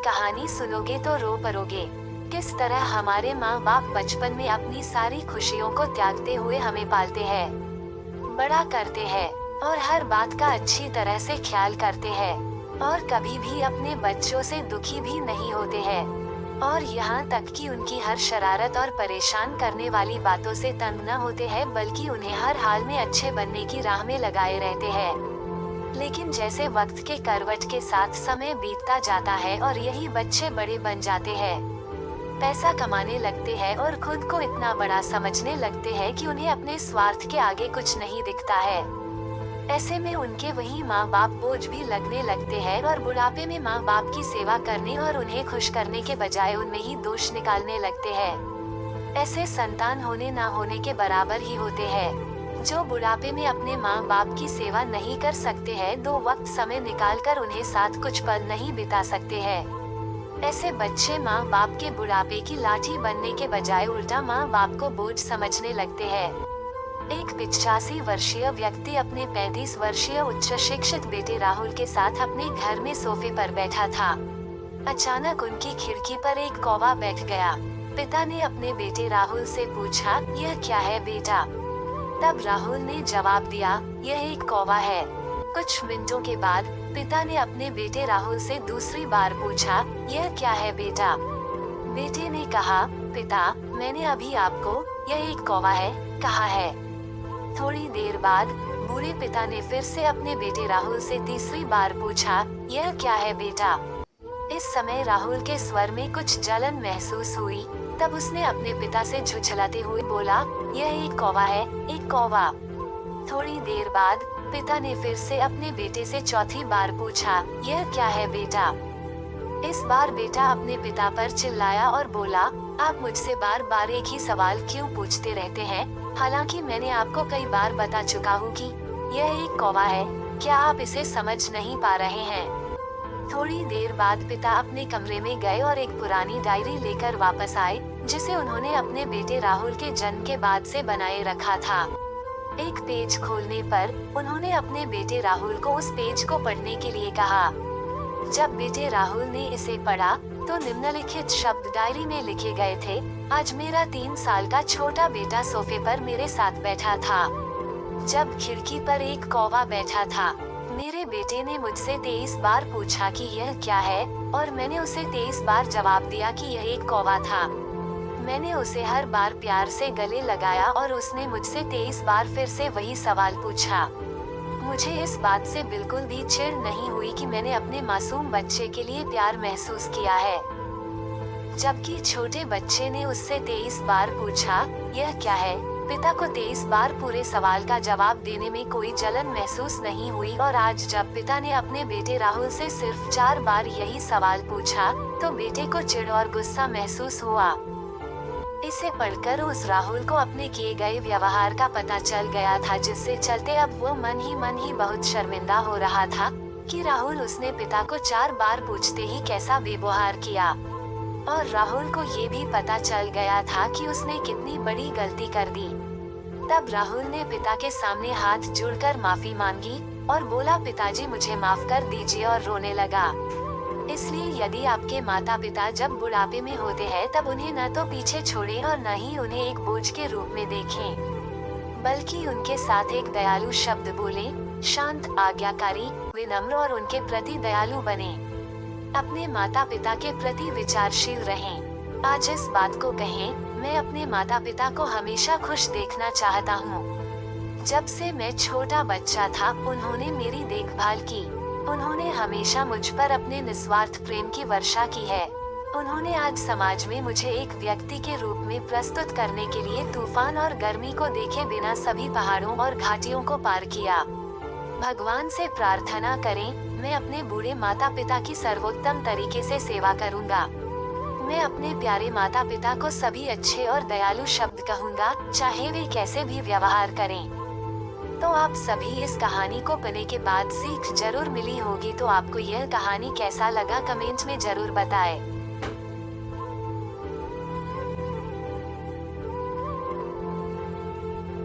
कहानी सुनोगे तो रो पड़ोगे। किस तरह हमारे माँ बाप बचपन में अपनी सारी खुशियों को त्यागते हुए हमें पालते हैं, बड़ा करते हैं और हर बात का अच्छी तरह से ख्याल करते हैं और कभी भी अपने बच्चों से दुखी भी नहीं होते हैं और यहाँ तक कि उनकी हर शरारत और परेशान करने वाली बातों से तंग न होते हैं, बल्कि उन्हें हर हाल में अच्छे बनने की राह में लगाए रहते हैं। लेकिन जैसे वक्त के करवट के साथ समय बीतता जाता है और यही बच्चे बड़े बन जाते हैं, पैसा कमाने लगते हैं और खुद को इतना बड़ा समझने लगते हैं कि उन्हें अपने स्वार्थ के आगे कुछ नहीं दिखता है। ऐसे में उनके वही माँ बाप बोझ भी लगने लगते हैं और बुढ़ापे में माँ बाप की सेवा करने और उन्हें खुश करने के बजाय उनमें ही दोष निकालने लगते हैं। ऐसे संतान होने ना होने के बराबर ही होते हैं। जो बुढ़ापे में अपने माँ बाप की सेवा नहीं कर सकते हैं, दो वक्त समय निकालकर उन्हें साथ कुछ पल नहीं बिता सकते हैं। ऐसे बच्चे माँ बाप के बुढ़ापे की लाठी बनने के बजाय उल्टा माँ बाप को बोझ समझने लगते हैं। एक 85 वर्षीय व्यक्ति अपने 35 वर्षीय उच्च शिक्षित बेटे राहुल के साथ अपने घर में सोफे पर बैठा था। अचानक उनकी खिड़की पर एक कौवा बैठ गया। पिता ने अपने बेटे राहुल से पूछा, यह क्या है बेटा? तब राहुल ने जवाब दिया, यह एक कौवा है। कुछ मिनटों के बाद पिता ने अपने बेटे राहुल से दूसरी बार पूछा, यह क्या है बेटा? बेटे ने कहा, पिता, मैंने अभी आपको यह एक कौवा है कहा है। थोड़ी देर बाद बूढ़े पिता ने फिर से अपने बेटे राहुल से तीसरी बार पूछा, यह क्या है बेटा? इस समय राहुल के स्वर में कुछ जलन महसूस हुई। तब उसने अपने पिता से झुझलाते हुए बोला, यह एक कौवा है, एक कौवा। थोड़ी देर बाद पिता ने फिर से अपने बेटे से चौथी बार पूछा, यह क्या है बेटा? इस बार बेटा अपने पिता पर चिल्लाया और बोला, आप मुझसे बार बार एक ही सवाल क्यों पूछते रहते हैं? हालांकि मैंने आपको कई बार बता चुका हूँ कि यह एक कौवा है। क्या आप इसे समझ नहीं पा रहे हैं? थोड़ी देर बाद पिता अपने कमरे में गए और एक पुरानी डायरी लेकर वापस आए, जिसे उन्होंने अपने बेटे राहुल के जन्म के बाद से बनाए रखा था। एक पेज खोलने पर उन्होंने अपने बेटे राहुल को उस पेज को पढ़ने के लिए कहा। जब बेटे राहुल ने इसे पढ़ा तो निम्नलिखित शब्द डायरी में लिखे गए थे, आज मेरा 3 साल का छोटा बेटा सोफे पर मेरे साथ बैठा था, जब खिड़की पर एक कौवा बैठा था। मेरे बेटे ने मुझसे 23 बार पूछा कि यह क्या है और मैंने उसे 23 बार जवाब दिया कि यह एक कौवा था। मैंने उसे हर बार प्यार से गले लगाया और उसने मुझसे 23 बार फिर से वही सवाल पूछा। मुझे इस बात से बिल्कुल भी चिढ़ नहीं हुई कि मैंने अपने मासूम बच्चे के लिए प्यार महसूस किया है, जबकि छोटे बच्चे ने उससे 23 बार पूछा, यह क्या है? पिता को 23 बार पूरे सवाल का जवाब देने में कोई जलन महसूस नहीं हुई और आज जब पिता ने अपने बेटे राहुल से सिर्फ 4 बार यही सवाल पूछा तो बेटे को चिढ़ और गुस्सा महसूस हुआ। इसे पढ़कर उस राहुल को अपने किए गए व्यवहार का पता चल गया था, जिससे चलते अब वो मन ही बहुत शर्मिंदा हो रहा था कि राहुल उसने पिता को 4 बार पूछते ही कैसा व्यवहार किया। और राहुल को ये भी पता चल गया था कि उसने कितनी बड़ी गलती कर दी। तब राहुल ने पिता के सामने हाथ जोड़कर माफी मांगी और बोला, पिताजी मुझे माफ कर दीजिए, और रोने लगा। इसलिए यदि आपके माता पिता जब बुढ़ापे में होते हैं तब उन्हें न तो पीछे छोड़ें और न ही उन्हें एक बोझ के रूप में देखें, बल्कि उनके साथ एक दयालु शब्द बोलें, शांत, आज्ञाकारी, विनम्र और उनके प्रति दयालु बनें। अपने माता पिता के प्रति विचारशील रहें। आज इस बात को कहें, मैं अपने माता पिता को हमेशा खुश देखना चाहता हूँ। जब से मैं छोटा बच्चा था उन्होंने मेरी देखभाल की। उन्होंने हमेशा मुझ पर अपने निस्वार्थ प्रेम की वर्षा की है। उन्होंने आज समाज में मुझे एक व्यक्ति के रूप में प्रस्तुत करने के लिए तूफान और गर्मी को देखे बिना सभी पहाड़ों और घाटियों को पार किया। भगवान से प्रार्थना करें, मैं अपने बूढ़े माता पिता की सर्वोत्तम तरीके से सेवा करूंगा। मैं अपने प्यारे माता पिता को सभी अच्छे और दयालु शब्द कहूंगा, चाहे वे कैसे भी व्यवहार करें। तो आप सभी इस कहानी को पढ़ने के बाद सीख जरूर मिली होगी। तो आपको यह कहानी कैसा लगा कमेंट में जरूर बताएं।